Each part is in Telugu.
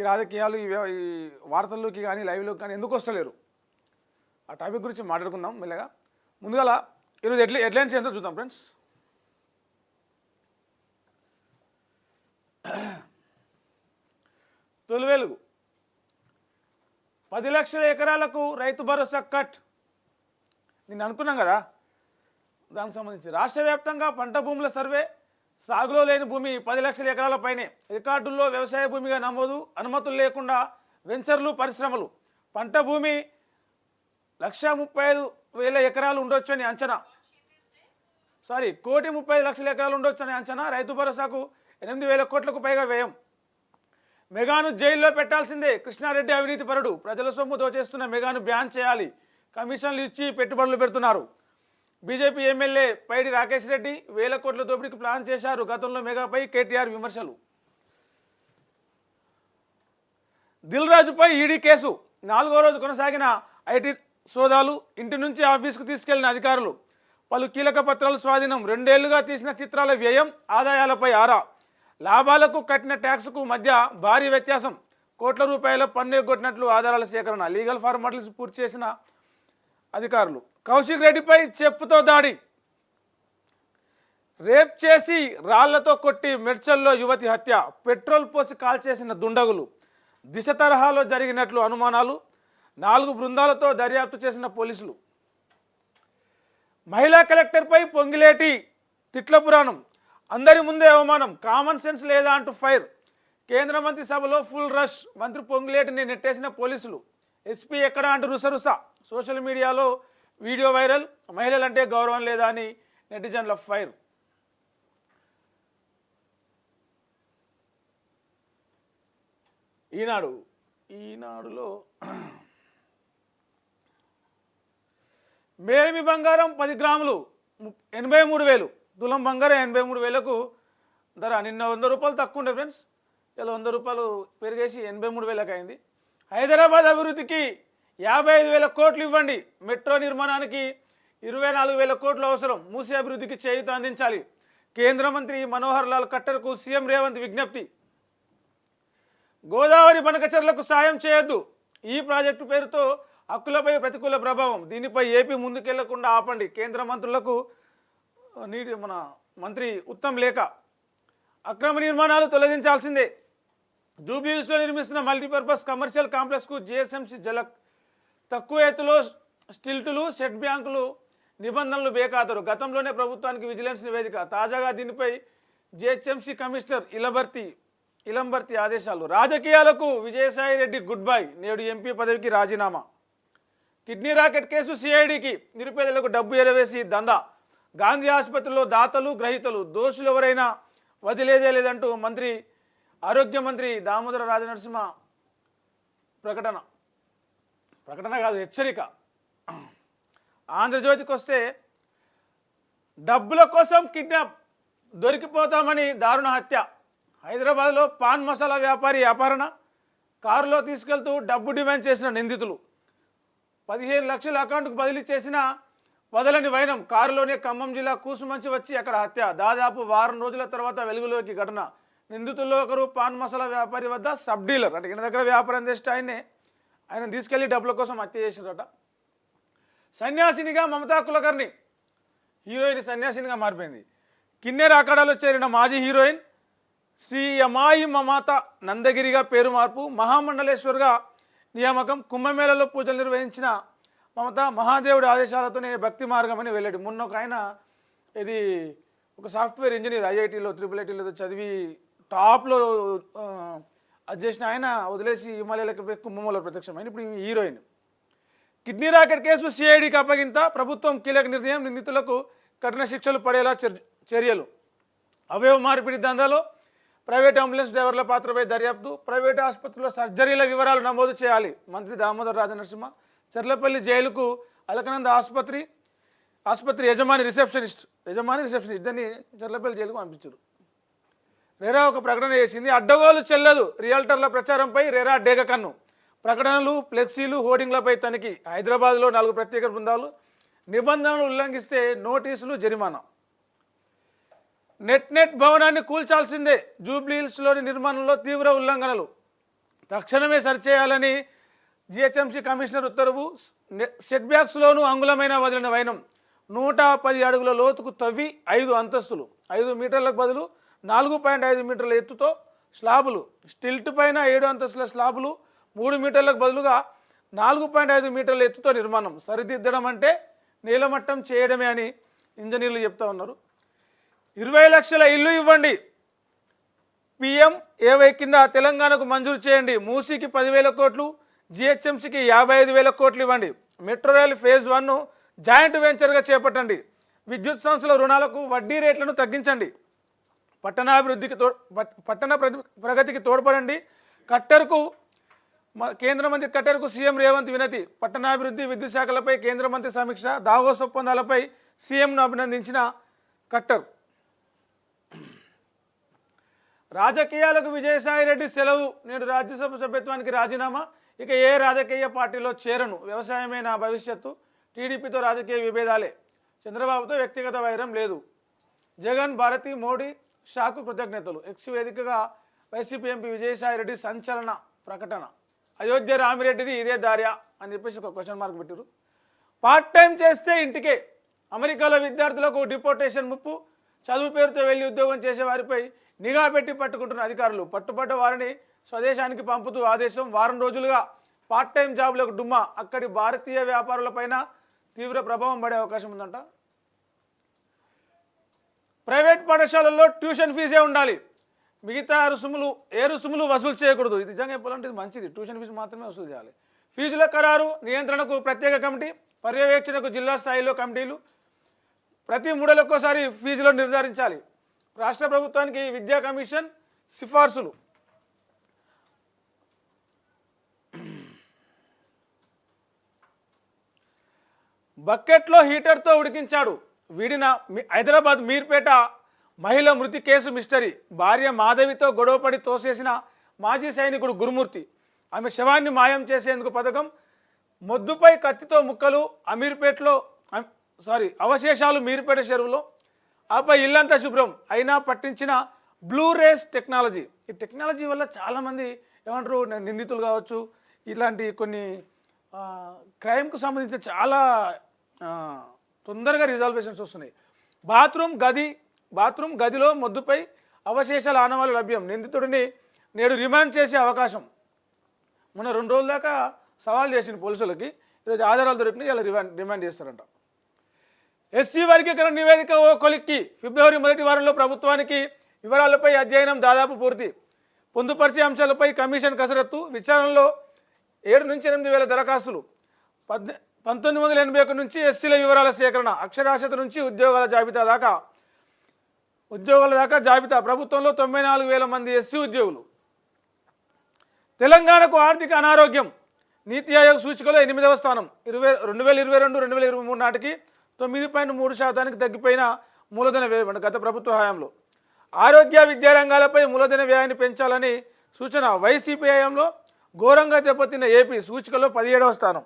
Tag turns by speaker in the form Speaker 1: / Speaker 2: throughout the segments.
Speaker 1: రాజకీయాలు ఈ వార్తల్లోకి కానీ లైవ్లోకి కానీ ఎందుకు వస్తలేరు? ఆ టాపిక్ గురించి మాట్లాడుకుందాం మెల్లగా. ముందుగా ఈరోజు హెడ్లైన్స్ ఏంటో చూద్దాం ఫ్రెండ్స్. తొలి వెలుగు 10 లక్షల ఎకరాలకు రైతు భరోసా కట్. నేను అనుకున్నాం కదా దానికి సంబంధించి రాష్ట్ర వ్యాప్తంగా పంట భూముల సర్వే, సాగులో లేని భూమి 10 లక్షల ఎకరాల పైనే, రికార్డుల్లో వ్యవసాయ భూమిగా నమోదు, అనుమతులు లేకుండా వెంచర్లు, పరిశ్రమలు. పంట భూమి 1,35,000 ఎకరాలు ఉండొచ్చని అంచనా. 1,35,00,000 ఎకరాలు ఉండొచ్చని అంచనా. రైతు భరోసాకు 8,000 కోట్లకు పైగా వ్యయం. మెగాను జైల్లో పెట్టాల్సిందే, కృష్ణారెడ్డి అవినీతి పరుడు, ప్రజల సొమ్ము దోచేస్తున్న మెగాను బ్యాన్ చేయాలి, కమిషన్లు ఇచ్చి పెట్టుబడులు పెడుతున్నారు. బీజేపీ ఎమ్మెల్యే పైడి రాకేష్ రెడ్డి 1,000 కోట్ల దోపిడీకి ప్లాన్ చేశారు. గతంలో మెగాపై కేటీఆర్ విమర్శలు. దిల్ రాజుపై ఈడీ కేసు. 4వ రోజు కొనసాగిన ఐటీ సోదాలు, ఇంటి నుంచి ఆఫీసుకు తీసుకెళ్లిన అధికారులు, పలు కీలక పత్రాలు స్వాధీనం. 2 ఏళ్లుగా తీసిన చిత్రాల వ్యయం, ఆదాయాలపై ఆరా. లాభాలకు కట్టిన ట్యాక్స్కు మధ్య భారీ వ్యత్యాసం. కోట్ల రూపాయల పన్ను ఎగ్గొట్టినట్లు ఆధారాల సేకరణ. లీగల్ ఫార్మాలిటీస్ పూర్తి చేసిన అధికారులు. కౌశిక్ రెడ్డిపై చెప్పుతో దాడి. రేప్ చేసి రాళ్లతో కొట్టి మెడ్చల్లో యువతి హత్య. పెట్రోల్ పోసి కాల్చేసిన దుండగులు. దిశ తరహాలో జరిగినట్లు అనుమానాలు. 4 బృందాలతో దర్యాప్తు చేసిన పోలీసులు. మహిళా కలెక్టర్పై పొంగిలేటి తిట్ల పురాణం. అందరి ముందే అవమానం, కామన్ సెన్స్ లేదా అంటూ ఫైర్. కేంద్ర మంత్రి సభలో ఫుల్ రష్. మంత్రి పొంగిలేటిని నెట్టేసిన పోలీసులు. ఎస్పీ ఎక్కడా అంటూ రుసరుస. సోషల్ మీడియాలో వీడియో వైరల్. మహిళలంటే గౌరవం లేదా అని నెటిజన్ల ఫైర్. ఈనాడులో మేలిమి బంగారం 10 గ్రాములు 83,000. తులం బంగారం 83,000కు ధర. నిన్న 100 రూపాయలు తక్కువ ఉండే ఫ్రెండ్స్, ఇలా 100 రూపాయలు పెరిగేసి 83,000కి అయింది. హైదరాబాద్ అభివృద్ధికి 55,000 కోట్లు ఇవ్వండి. మెట్రో నిర్మాణానికి 24,000 కోట్లు అవసరం. మూసీ అభివృద్ధికి చేయూత అందించాలి. కేంద్ర మంత్రి మనోహర్ లాల్ ఖట్టర్కు సీఎం రేవంత్ విజ్ఞప్తి. గోదావరి బనకచర్లకు సాయం చేయొద్దు. ఈ ప్రాజెక్టు పేరుతో హక్కులపై ప్రతికూల ప్రభావం. దీనిపై ఏపీ ముందుకెళ్లకుండా ఆపండి. కేంద్ర మంత్రులకు మన మంత్రి ఉత్తమ్ లేఖ. అక్రమ నిర్మాణాలు తొలగించాల్సిందే. జూబ్లీహిల్స్లో నిర్మిస్తున్న మల్టీపర్పస్ కమర్షియల్ కాంప్లెక్స్కు జిహెచ్ఎంసీ జలక్. తక్కువ ఎత్తులో స్టిల్టులు, సెట్ బ్యాంకులు నిబంధనలు బేఖాతరు. గతంలోనే ప్రభుత్వానికి విజిలెన్స్ నివేదిక. తాజాగా దీనిపై జిహెచ్ఎంసీ కమిషనర్ ఇలంబర్తి ఆదేశాలు. రాజకీయాలకు విజయసాయి రెడ్డి గుడ్ బై. నేడు ఎంపీ పదవికి రాజీనామా. కిడ్నీ రాకెట్ కేసు సిఐడికి. నిరుపేదలకు డబ్బు ఎరవేసి దందా. గాంధీ ఆసుపత్రిలో దాతలు, గ్రహీతలు. దోషులు ఎవరైనా వదిలేదే లేదంటూ ఆరోగ్య మంత్రి దామోదర రాజనరసింహ ప్రకటన కాదు, హెచ్చరిక. ఆంధ్రజ్యోతికి వస్తే డబ్బుల కోసం కిడ్నాప్, దొరికిపోతామని దారుణ హత్య. హైదరాబాద్లో పాన్ మసాలా వ్యాపారి అపహరణ. కారులో తీసుకెళ్తూ డబ్బు డిమాండ్ చేసిన నిందితులు. 15 లక్షల అకౌంట్కు బదిలీ చేసిన వదలని వైనం. కారులోనే ఖమ్మం జిల్లా కూసుమంచి వచ్చి అక్కడ హత్య. దాదాపు వారం రోజుల తర్వాత వెలుగులోకి ఘటన. నిందితుల్లో ఒకరు పాన్ మసాలా వ్యాపారి వద్ద సబ్ డీలర్, అంటే ఈయన దగ్గర వ్యాపారం చేస్తే ఆయన తీసుకెళ్లి డబ్బుల కోసం హత్య చేసిరట. సన్యాసినిగా మమతా కులకర్ణి. హీరోయిన్ సన్యాసినిగా మారిపోయింది. కిన్నెర అఖాడాలో చేరిన మాజీ హీరోయిన్ శ్రీ అమాయి మమత నందగిరిగా పేరు మార్పు. మహామండలేశ్వర్గా నియామకం. కుంభమేళలో పూజలు నిర్వహించిన మమత మహాదేవుడి ఆదేశాలతోనే భక్తి మార్గం అని వెళ్ళాడు. మొన్న ఒక ఆయన ఇది ఒక సాఫ్ట్వేర్ ఇంజనీర్ ఐఐటీలో IIITలో చదివి టాప్లో అది చేసిన ఆయన వదిలేసి హిమాలయాలకు కుంభమేళలో ప్రత్యక్షమైన ఇప్పుడు హీరోయిన్. కిడ్నీ రాకెట్ కేసు సిఐడికి అప్పగింత. ప్రభుత్వం కీలక నిర్ణయం. నిందితులకు కఠిన శిక్షలు పడేలా చర్యలు. అవయవ మార్పిడి దందాలో ప్రైవేట్ అంబులెన్స్ డ్రైవర్ల పాత్రపై దర్యాప్తు. ప్రైవేట్ ఆసుపత్రుల్లో సర్జరీల వివరాలు నమోదు చేయాలి. మంత్రి దామోదర రాజనరసింహ. చర్లపల్లి జైలుకు అలకనంద ఆసుపత్రి యజమాని రిసెప్షనిస్ట్ ఇద్దరిని చర్లపల్లి జైలుకు పంపించారు. రెరా ఒక ప్రకటన చేసింది. అడ్డగోలు చెల్లదు. రియల్టర్ల ప్రచారంపై రెరా డేగ కన్ను. ప్రకటనలు, ఫ్లెక్సీలు, హోర్డింగ్లపై తనిఖీ. హైదరాబాద్లో 4 ప్రత్యేక బృందాలు. నిబంధనలు ఉల్లంఘిస్తే నోటీసులు, జరిమానా. నెట్ భవనాన్ని కూల్చాల్సిందే. జూబ్లీహిల్స్లోని నిర్మాణంలో తీవ్ర ఉల్లంఘనలు. తక్షణమే సరిచేయాలని జిహెచ్ఎంసీ కమిషనర్ ఉత్తర్వు. సెట్ బ్యాక్స్లోనూ అంగుళమైన వదిలిన వైనం. 110 అడుగుల లోతుకు తవ్వి 5 అంతస్తులు, 5 మీటర్లకు బదులు 4.5 మీటర్ల ఎత్తుతో స్లాబులు. స్టిల్ట్ పైన 7 అంతస్తుల స్లాబులు 3 మీటర్లకు బదులుగా 4.5 మీటర్ల ఎత్తుతో నిర్మాణం. సరిదిద్దడం అంటే నీలమట్టం చేయడమే అని ఇంజనీర్లు చెప్తా ఉన్నారు. 20 లక్షల ఇల్లు ఇవ్వండి, PMAY కింద తెలంగాణకు మంజూరు చేయండి. మూసీకి 10,000 కోట్లు, జిహెచ్ఎంసీకి 55,000 కోట్లు ఇవ్వండి. మెట్రో రైల్ ఫేజ్ 1 జాయింట్ వెంచర్గా చేపట్టండి. విద్యుత్ సంస్థల రుణాలకు వడ్డీ రేట్లను తగ్గించండి. పట్టణ ప్రగతికి తోడ్పడండి. కేంద్ర మంత్రి కట్టర్కు సీఎం రేవంత్ వినతి. పట్టణాభివృద్ధి, విద్యుత్ శాఖలపై కేంద్ర మంత్రి సమీక్ష. దావోస్ ఒప్పందాలపై సీఎంను అభినందించిన కట్టర్. రాజకీయాలకు విజయసాయిరెడ్డి సెలవు. నేడు రాజ్యసభ సభ్యత్వానికి రాజీనామా. ఇక ఏ రాజకీయ పార్టీలో చేరను. వ్యవసాయమే నా భవిష్యత్తు. టీడీపీతో రాజకీయ విభేదాలే. చంద్రబాబుతో వ్యక్తిగత వైరం లేదు. జగన్, భారతి, మోడీ, షాకు కృతజ్ఞతలు. ఎక్స్ వేదికగా వైసీపీ ఎంపీ విజయసాయిరెడ్డి సంచలన ప్రకటన. అయోధ్య రామిరెడ్డిది ఇదే దార్యా అని చెప్పేసి ఒక క్వశ్చన్ మార్క్ పెట్టారు. పార్ట్ టైం చేస్తే ఇంటికే. అమెరికాలో విద్యార్థులకు డిపోర్టేషన్ ముప్పు. చదువు పేరుతో వెళ్ళి ఉద్యోగం చేసే వారిపై నిఘా పెట్టి పట్టుకుంటున్న అధికారులు. పట్టుబడ్డ వారిని స్వదేశానికి పంపుతూ ఆదేశం. వారం రోజులుగా పార్ట్ టైం జాబులకు డుమ్మా. అక్కడి భారతీయ వ్యాపారులపైన తీవ్ర ప్రభావం పడే అవకాశం ఉందంట. ప్రైవేట్ పాఠశాలల్లో ట్యూషన్ ఫీజే ఉండాలి. మిగతా రుసుములు వసూలు చేయకూడదు. ఇది నిజంగా చెప్పాలంటే ఇది మంచిది. ట్యూషన్ ఫీజు మాత్రమే వసూలు చేయాలి. ఫీజుల ఖరారు, నియంత్రణకు ప్రత్యేక కమిటీ, పర్యవేక్షణకు జిల్లా స్థాయిలో కమిటీలు. ప్రతి 3 ఏళ్లకోసారి ఫీజులో నిర్ధారించాలి. రాష్ట్ర ప్రభుత్వానికి విద్యా కమిషన్ సిఫార్సులు. బకెట్లో హీటర్తో ఉడికించాడు. వీడిన హైదరాబాద్ మీర్పేట మహిళ మృతి కేసు మిస్టరీ. భార్య మాధవితో గొడవపడి తోసేసిన మాజీ సైనికుడు గురుమూర్తి. ఆమె శవాన్ని మాయం చేసేందుకు పథకం. మొద్దుపై కత్తితో ముక్కలు. అవశేషాలు మీర్పేట చెరువులో. ఆపై ఇల్లంతా శుభ్రం అయినా పట్టించిన బ్లూ రేస్ టెక్నాలజీ. ఈ టెక్నాలజీ వల్ల చాలామంది ఏమంటారు, నిందితులు కావచ్చు, ఇలాంటి కొన్ని క్రైమ్కు సంబంధించిన చాలా తొందరగా రిజాల్వేషన్స్ వస్తున్నాయి. బాత్రూమ్ గదిలో మొద్దుపై అవశేషాల ఆనవాళ్లు లభ్యం. నిందితుడిని నేడు రిమాండ్ చేసే అవకాశం. మొన్న 2 రోజుల దాకా సవాల్ చేసిన పోలీసులకి ఈరోజు ఆధారాలు దొరికినాయి. ఇలా రిమాండ్ చేస్తారంట. ఎస్సీ వర్గీకరణ నివేదిక ఓ కొలిక్కి. ఫిబ్రవరి మొదటి వారంలో ప్రభుత్వానికి వివరాలపై అధ్యయనం దాదాపు పూర్తి. పొందుపరిచే అంశాలపై కమిషన్ కసరత్తు. విచారణలో 7 నుంచి 8 వేల దరఖాస్తులు. 1981 నుంచి ఎస్సీల వివరాల సేకరణ. అక్షరాస్యత నుంచి ఉద్యోగాల దాకా జాబితా. ప్రభుత్వంలో 94,000 మంది ఎస్సీ ఉద్యోగులు. తెలంగాణకు ఆర్థిక అనారోగ్యం. నీతి ఆయోగ్ సూచికలో 8వ స్థానం. 2022-2023 నాటికి 9.3% తగ్గిపోయిన మూలధన వ్యయం గత ప్రభుత్వ హయాంలో. ఆరోగ్య, విద్యా రంగాలపై మూలధన వ్యయాన్ని పెంచాలని సూచన. వైసీపీ హయాంలో ఘోరంగా దెబ్బతిన్న ఏపీ సూచికలో 17వ స్థానం.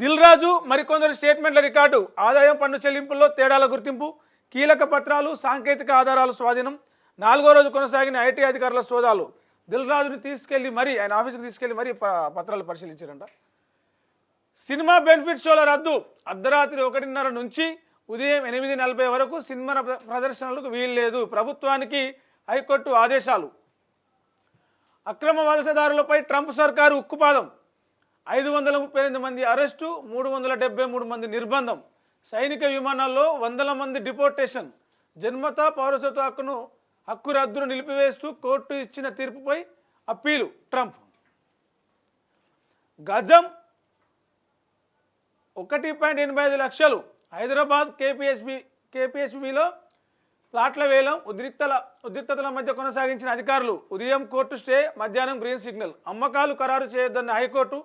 Speaker 1: దిల్ రాజు మరికొందరు స్టేట్మెంట్ల రికార్డు. ఆదాయం పన్ను చెల్లింపుల్లో తేడాల గుర్తింపు. కీలక పత్రాలు, సాంకేతిక ఆధారాలు స్వాధీనం. 4వ రోజు కొనసాగిన ఐటీ అధికారుల సోదాలు. దిల్ రాజుని తీసుకెళ్లి ఆయన ఆఫీస్కి తీసుకెళ్లి పత్రాలు పరిశీలించారంట. సినిమా బెనిఫిట్ షోల రద్దు. అర్ధరాత్రి 1:30 నుంచి ఉదయం 8:40 వరకు సినిమా ప్రదర్శనలకు వీల్లేదు. ప్రభుత్వానికి హైకోర్టు ఆదేశాలు. అక్రమ వలసదారులపై ట్రంప్ సర్కారు ఉక్కుపాదం. 538 మంది అరెస్టు, 373 మంది నిర్బంధం. సైనిక విమానాల్లో 100 మంది డిపోర్టేషన్. జన్మత పౌరసత్వ హక్కు రద్దును నిలిపివేస్తూ కోర్టు ఇచ్చిన తీర్పుపై అప్పీలు. ట్రంప్. గజం 1.85 లక్షలు. హైదరాబాద్ కేపీహెచ్బిలో ప్లాట్ల వేలం. ఉద్రిక్తతల మధ్య కొనసాగించిన అధికారులు. ఉదయం కోర్టు స్టే, మధ్యాహ్నం గ్రీన్ సిగ్నల్. అమ్మకాలు ఖరారు చేయొద్దన్న హైకోర్టు.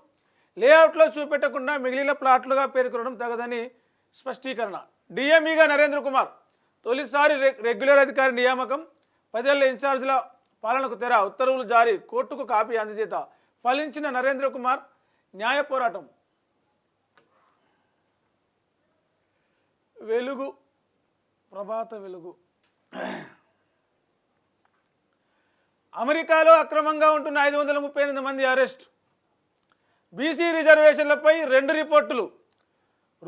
Speaker 1: లేఅవుట్లో చూపెట్టకుండా మిగిలిన ప్లాట్లుగా పేర్కొనడం తగదని స్పష్టీకరణ. డిఎంఈగా నరేంద్ర కుమార్. తొలిసారి రెగ్యులర్ అధికారి నియామకం. 10 ఏళ్ల ఇన్ఛార్జీల పాలనకు తెర. ఉత్తర్వులు జారీ. కోర్టుకు కాపీ అందజేత. ఫలించిన నరేంద్ర కుమార్. న్యాయ పోరాటం. ప్రభాత వెలుగు. అమెరికాలో అక్రమంగా ఉంటున్న 538 మంది అరెస్ట్. బీసీ రిజర్వేషన్లపై 2 రిపోర్టులు.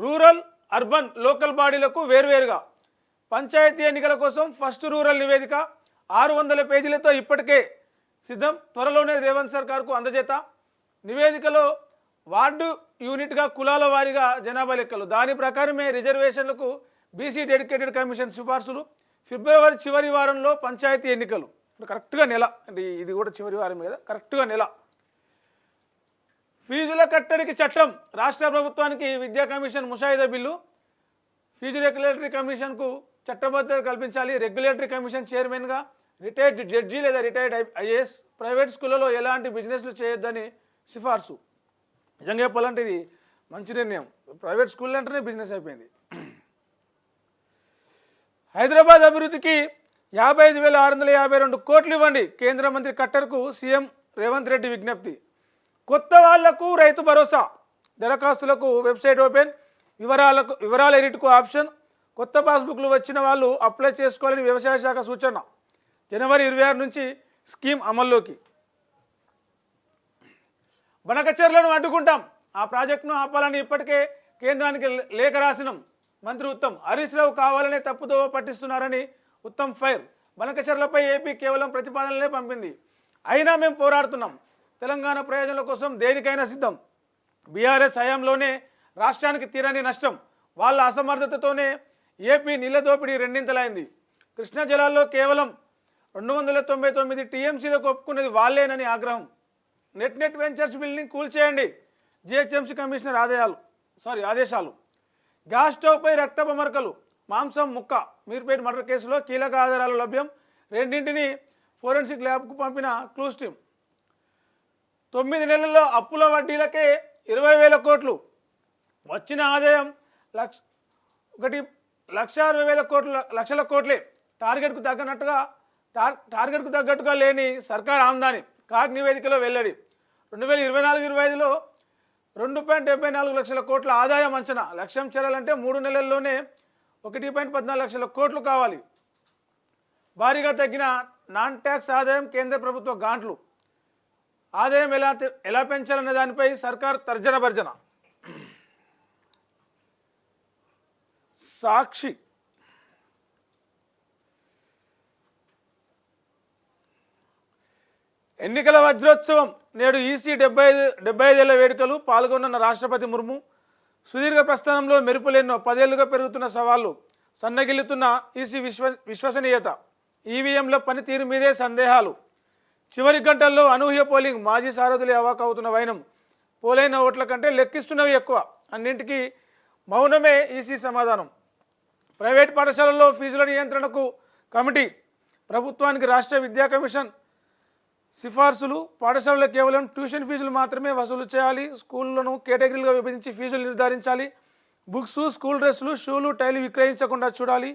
Speaker 1: రూరల్, అర్బన్, లోకల్ బాడీలకు వేర్వేరుగా. పంచాయతీ ఎన్నికల కోసం ఫస్ట్ రూరల్ నివేదిక 600 పేజీలతో ఇప్పటికే సిద్ధం. త్వరలోనే రేవంత్ సర్కార్కు అందజేత. నివేదికలో వార్డు యూనిట్గా కులాల వారీగా జనాభా లెక్కలు. దాని ప్రకారమే రిజర్వేషన్లకు బీసీ డెడికేటెడ్ కమిషన్ సిఫార్సులు. ఫిబ్రవరి చివరి వారంలో పంచాయతీ ఎన్నికలు. కరెక్ట్గా నెల, అంటే ఇది కూడా చివరి వారం కదా, కరెక్ట్గా నెల. ఫీజుల కట్టడికి చట్టం. రాష్ట్ర ప్రభుత్వానికి విద్యా కమిషన్ ముసాయిదా బిల్లు. ఫీజు రెగ్యులేటరీ కమిషన్కు చట్టబద్ధత కల్పించాలి. రెగ్యులేటరీ కమిషన్ చైర్మన్గా రిటైర్డ్ జడ్జి లేదా రిటైర్డ్ ఐఏఎస్. ప్రైవేట్ స్కూళ్ళలో ఎలాంటి బిజినెస్లు చేయొద్దని సిఫార్సు. నిజంగా చెప్పాలంటే ఇది మంచి నిర్ణయం. ప్రైవేట్ స్కూల్ అంటేనే బిజినెస్ అయిపోయింది. హైదరాబాద్ అభివృద్ధికి 55,652 కోట్లు ఇవ్వండి. కేంద్ర మంత్రి ఖట్టర్కు సీఎం రేవంత్ రెడ్డి విజ్ఞప్తి. కొత్త వాళ్లకు రైతు భరోసా. దరఖాస్తులకు website open. వివరాల ఎడిట్కు ఆప్షన్. కొత్త పాస్బుక్లు వచ్చిన వాళ్ళు అప్లై చేసుకోవాలని వ్యవసాయ శాఖ సూచన. జనవరి 26 నుంచి స్కీమ్ అమల్లోకి. బనకచెర్లను అడ్డుకుంటాం. ఆ ప్రాజెక్టును ఆపాలని ఇప్పటికే కేంద్రానికి లేఖ రాసినాం. మంత్రి ఉత్తమ్. హరీష్ రావు కావాలనే తప్పుదోవ పట్టిస్తున్నారని ఉత్తమ్ ఫైర్. బనకచెర్లపై ఏపీ కేవలం ప్రతిపాదనలే పంపింది. అయినా మేము పోరాడుతున్నాం. తెలంగాణ ప్రయోజనాల కోసం దేనికైనా సిద్ధం. బీఆర్ఎస్ హయాంలోనే రాష్ట్రానికి తీరని నష్టం. వాళ్ళ అసమర్థతతోనే ఏపీ నీళ్ల దోపిడీ రెండింతలైంది. కృష్ణా జలాల్లో కేవలం 299 టీఎంసీలకు ఒప్పుకున్నది వాళ్ళేనని ఆగ్రహం. నెట్ వెంచర్స్ బిల్ని కూల్చేయండి. జిహెచ్ఎంసీ కమిషనర్ ఆదేశాలు. గ్యాస్ స్టవ్పై రక్తపు మరకలు, మాంసం ముక్క. మీర్పేట్ మర్డర్ కేసులో కీలక ఆధారాలు లభ్యం. రెండింటిని ఫోరెన్సిక్ ల్యాబ్కు పంపిన క్లూస్ టీమ్. 9 నెలల్లో అప్పుల వడ్డీలకే 20,000 కోట్లు. వచ్చిన ఆదాయం 1,60,000 లక్షల కోట్లే. టార్గెట్కు తగ్గట్టుగా లేని సర్కార్ ఆమ్దాని. కాగ్ నివేదికలో వెల్లడి. 2024-25లో 2.74 లక్షల కోట్ల ఆదాయం అంచనా. లక్ష్యం చేరాలంటే 3 నెలల్లోనే 1.14 లక్షల కోట్లు కావాలి. భారీగా తగ్గిన నాన్ ట్యాక్స్ ఆదాయం కేంద్ర ప్రభుత్వ గాంట్లు. ఆదాయం ఎలా పెంచాలనే దానిపై సర్కార్ తర్జన భర్జన. సాక్షి. ఎన్నికల వజ్రోత్సవం నేడు. ఈసీ 75 ఏళ్ల వేడుకలు. పాల్గొన్న రాష్ట్రపతి ముర్ము. సుదీర్ఘ ప్రస్థానంలో మెరుపులెన్నో. 10 ఏళ్లుగా పెరుగుతున్న సవాళ్లు. సన్నగిల్లుతున్న ఈసీ విశ్వసనీయత. ఈవీఎంల పనితీరు మీదే సందేహాలు. చివరి గంటల్లో అనూహ్య పోలింగ్. మాజీ సారథులే అవాకవుతున్న వైనం. పోలైన ఓట్ల కంటే లెక్కిస్తున్నవి ఎక్కువ. అన్నింటికీ మౌనమే ఈసీ సమాధానం. ప్రైవేట్ పాఠశాలల్లో ఫీజుల నియంత్రణకు కమిటీ. ప్రభుత్వానికి రాష్ట్ర విద్యా కమిషన్ సిఫార్సులు. పాఠశాలలో కేవలం ట్యూషన్ ఫీజులు మాత్రమే వసూలు చేయాలి. స్కూళ్లను కేటగిరీలుగా విభజించి ఫీజులు నిర్ధారించాలి. బుక్స్, స్కూల్ డ్రెస్సులు, షూలు, టైలు విక్రయించకుండా చూడాలి.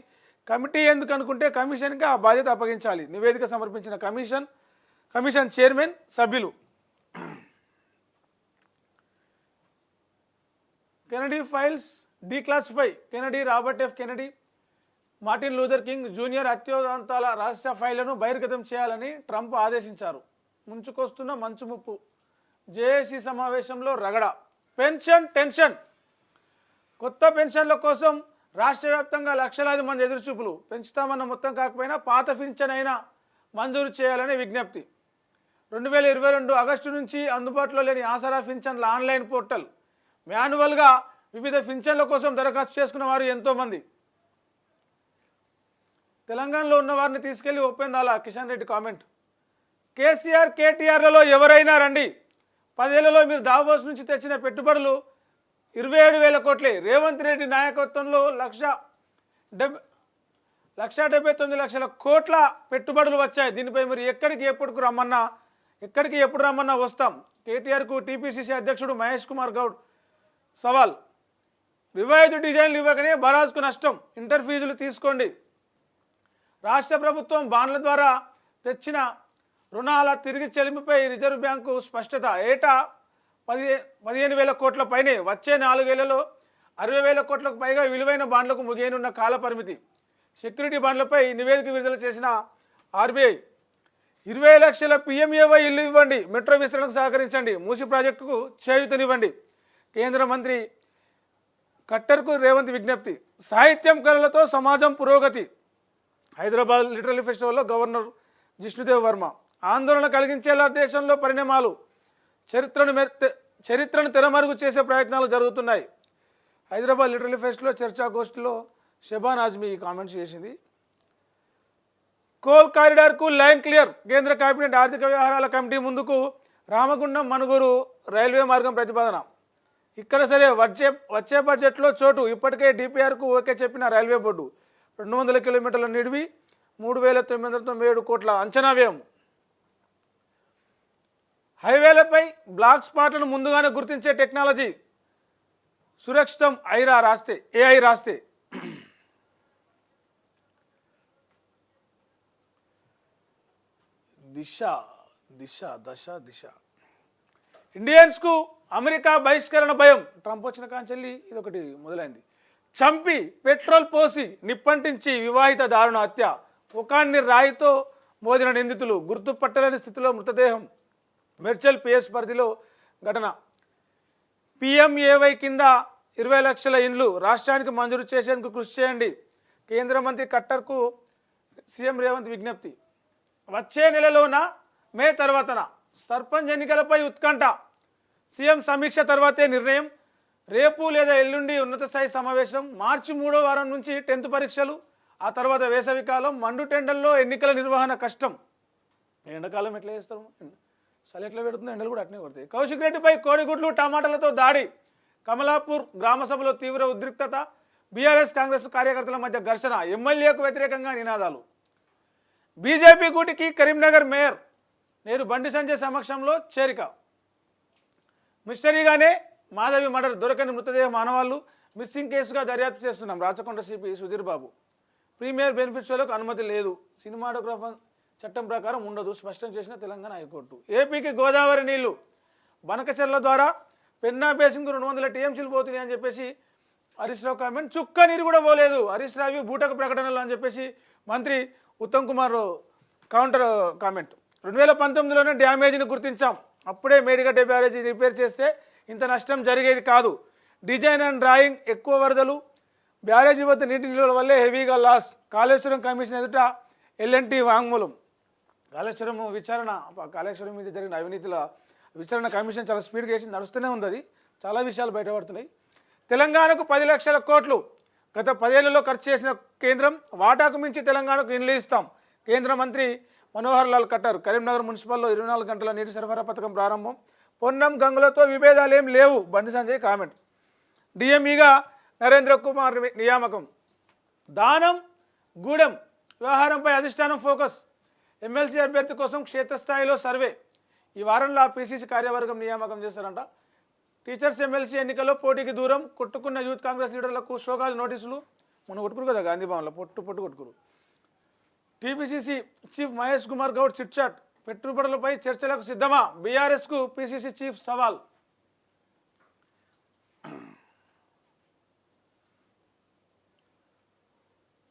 Speaker 1: కమిటీ ఎందుకు అనుకుంటే కమిషన్కి ఆ బాధ్యత అప్పగించాలి. నివేదిక సమర్పించిన కమిషన్ చైర్మన్, సభ్యులు. Kennedy files declassify. Kennedy, Robert F Kennedy, Martin Luther King junior హత్యోదంతాల రహస్య ఫైళ్లను బహిర్గతం చేయాలని ట్రంప్ ఆదేశించారు. ముంచుకొస్తున్న మంచు ముప్పు. జేఏసీ సమావేశంలో రగడ. Pension tension. కొత్త పెన్షన్ల కోసం రాష్ట్ర వ్యాప్తంగా లక్షలాది మంది ఎదురుచూపులు. పెంచుతామన్న మొత్తం కాకపోయినా పాత పింఛన్ అయినా మంజూరు చేయాలనే విజ్ఞప్తి. 2022 ఆగస్టు నుంచి అందుబాటులో లేని ఆసరా పింఛన్ల ఆన్లైన్ పోర్టల్. మాన్యువల్గా వివిధ పింఛన్ల కోసం దరఖాస్తు చేసుకున్న వారు ఎంతోమంది. తెలంగాణలో ఉన్న వారిని తీసుకెళ్లి ఒప్పిందాలా. కిషన్ రెడ్డి కామెంట్. కేసీఆర్, కేటీఆర్లలో ఎవరైనా రండి. 10 ఏళ్లలో మీరు దావోస్ నుంచి తెచ్చిన పెట్టుబడులు 27,000 కోట్లే. రేవంత్ రెడ్డి నాయకత్వంలో 1,79 లక్షల కోట్ల పెట్టుబడులు వచ్చాయి. దీనిపై మీరు ఎక్కడికి ఎప్పుడు రమ్మన్నా వస్తాం. కేటీఆర్కు టీపీసీసీ అధ్యక్షుడు మహేష్ కుమార్ గౌడ్ సవాల్. రివైజ్డ్ డిజైన్లు ఇవ్వకనే బరాజ్కు నష్టం. ఇంటర్ ఫీజులు తీసుకోండి. రాష్ట్ర ప్రభుత్వం బాండ్ల ద్వారా తెచ్చిన రుణాల తిరిగి చెల్లింపుపై రిజర్వ్ బ్యాంకు స్పష్టత. ఏటా 15,000 కోట్ల పైనే. వచ్చే 4 ఏళ్లలో 60,000 కోట్లకు పైగా విలువైన బాండ్లకు ముగియనున్న కాల పరిమితి. సెక్యూరిటీ బాండ్లపై నివేదిక విడుదల చేసిన ఆర్బీఐ. 20 లక్షల PMAY ఇల్లు ఇవ్వండి, మెట్రో విస్తరణకు సహకరించండి, మూసి ప్రాజెక్టుకు చేయూతనివ్వండి. కేంద్ర మంత్రి కట్టర్కు రేవంత్ విజ్ఞప్తి. సాహిత్యం కళలతో సమాజం పురోగతి. హైదరాబాద్ లిటరరీ ఫెస్టివల్లో గవర్నర్ జిష్ణుదేవ్ వర్మ. ఆందోళన కలిగించేలా దేశంలో పరిణామాలు, చరిత్రను తెరమరుగు చేసే ప్రయత్నాలు జరుగుతున్నాయి. హైదరాబాద్ లిటరరీ ఫెస్టివల్లో చర్చాగోష్ఠిలో షెబాన్ ఆజ్మీ ఈ కామెంట్స్ చేసింది. కోల్ కారిడార్కు లైన్ క్లియర్. కేంద్ర కేబినెట్ ఆర్థిక వ్యవహారాల కమిటీ ముందుకు రామగుండం మనుగూరు రైల్వే మార్గం ప్రతిపాదన. ఇక్కడ సరే వచ్చే బడ్జెట్లో చోటు. ఇప్పటికే DPRకు ఓకే చెప్పిన రైల్వే బోర్డు. 200 కిలోమీటర్ల నిడివి, 3,997 కోట్ల అంచనా వ్యయం. హైవేలపై బ్లాక్ స్పాట్లను ముందుగానే గుర్తించే టెక్నాలజీ సురక్షితం. AI రాస్తే దిశ. ఇండియన్స్కు అమెరికా బహిష్కరణ భయం. ట్రంప్ వచ్చిన కాంచెల్లి ఇదొకటి మొదలైంది. చంపి పెట్రోల్ పోసి నిప్పంటించి వివాహిత దారుణ హత్య. ముఖాన్ని రాయితో మోదిన నిందితులు. గుర్తుపట్టలేని స్థితిలో మృతదేహం. మెర్చల్ PS పరిధిలో ఘటన. PMAY కింద 20 లక్షల ఇండ్లు రాష్ట్రానికి మంజూరు చేసేందుకు కృషి చేయండి. కేంద్ర మంత్రి కట్టర్కు సీఎం రేవంత్ విజ్ఞప్తి. వచ్చే నెలలోన మే తర్వాతన సర్పంచ్ ఎన్నికలపై ఉత్కంఠ. సీఎం సమీక్ష తర్వాతే నిర్ణయం. రేపు లేదా ఎల్లుండి ఉన్నత స్థాయి సమావేశం. మార్చి 3వ వారం నుంచి 10th పరీక్షలు. ఆ తర్వాత వేసవికాలం. మండు టెండల్లో ఎన్నికల నిర్వహణ కష్టం. ఎండాకాలం ఎట్లా చేస్తారు? చలి ఎట్లా పెడుతుంది? ఎండలు కూడా అట్నే పడతాయి. కౌశిక్ రెడ్డిపై కోడిగుడ్లు టమాటాలతో దాడి. కమలాపూర్ గ్రామ సభలో తీవ్ర ఉద్రిక్తత. బీఆర్ఎస్ కాంగ్రెస్ కార్యకర్తల మధ్య ఘర్షణ. ఎమ్మెల్యేకు వ్యతిరేకంగా నినాదాలు. బీజేపీ గూటికి కరీంనగర్ మేయర్. నేడు బండి సంజయ్ సమక్షంలో చేరిక. మిస్టరీగానే మాధవి మర్డర్. దొరకని మృతదేహ మానవాళ్ళు. మిస్సింగ్ కేసుగా దర్యాప్తు చేస్తున్నాం. Rachakonda CP Sudheer Babu. Premier benefit షోలకు అనుమతి లేదు. సినిమాటోగ్రాఫర్ చట్టం ప్రకారం ఉండదు స్పష్టం చేసిన తెలంగాణ హైకోర్టు. ఏపీకి గోదావరి నీళ్లు బనకచెర్ల ద్వారా పెన్నా బేసిన్కు 200 TMCలు పోతున్నాయి అని చెప్పేసి హరీష్ రావు కామెంట్. చుక్క నీరు కూడా పోలేదు హరీష్ రావు బూటక ప్రకటనలు అని చెప్పేసి మంత్రి ఉత్తమ్ కుమార్ కౌంటర్ కామెంట్. 2019లోనే డ్యామేజ్ని గుర్తించాం. అప్పుడే మేడిగడ్డ బ్యారేజీ రిపేర్ చేస్తే ఇంత నష్టం జరిగేది కాదు. Design and drawing. ఎక్కువ వరదలు. బ్యారేజీ వద్ద నీటి నిల్వల వల్లే హెవీగా లాస్. కాళేశ్వరం కమిషన్ ఎదుట L&T వాంగ్మూలం. కాళేశ్వరం మీద జరిగిన అవినీతిల విచారణ కమిషన్ చాలా స్పీడ్గా వేసి నడుస్తూనే ఉంది. అది చాలా విషయాలు బయటపడుతున్నాయి. తెలంగాణకు 10 లక్షల కోట్లు గత 10 ఏళ్లలో ఖర్చు చేసిన కేంద్రం. వాటాకు మించి తెలంగాణకు ఇండ్లు ఇస్తాం. కేంద్ర మంత్రి మనోహర్ లాల్ ఖట్టర్. కరీంనగర్ మున్సిపల్లో 24 గంటల నీటి సరఫరా పథకం ప్రారంభం. పొన్నం గంగులతో విభేదాలేం లేవు. బండి సంజయ్ కామెంట్. DMEగా నరేంద్ర కుమార్ నియామకం. దానం గూడెం వ్యవహారంపై అధిష్టానం ఫోకస్. ఎమ్మెల్సీ అభ్యర్థి కోసం క్షేత్రస్థాయిలో సర్వే. ఈ వారంలో PCC కార్యవర్గం నియామకం చేస్తారంట. టీచర్స్ ఎమ్మెల్సీ ఎన్నికల్లో పోటీకి దూరం. కొట్టుకున్న యూత్ కాంగ్రెస్ లీడర్లకు షోకాజ్ నోటీసులు. మొన్న కొట్టుకురు కదా గాంధీ భవన్లో పొట్టు కొట్టుకురు. TPCC chief Mahesh Kumar Goud chitchat. పెట్టుబడులపై చర్చలకు సిద్ధమా? బీఆర్ఎస్కు PCC చీఫ్ సవాల్.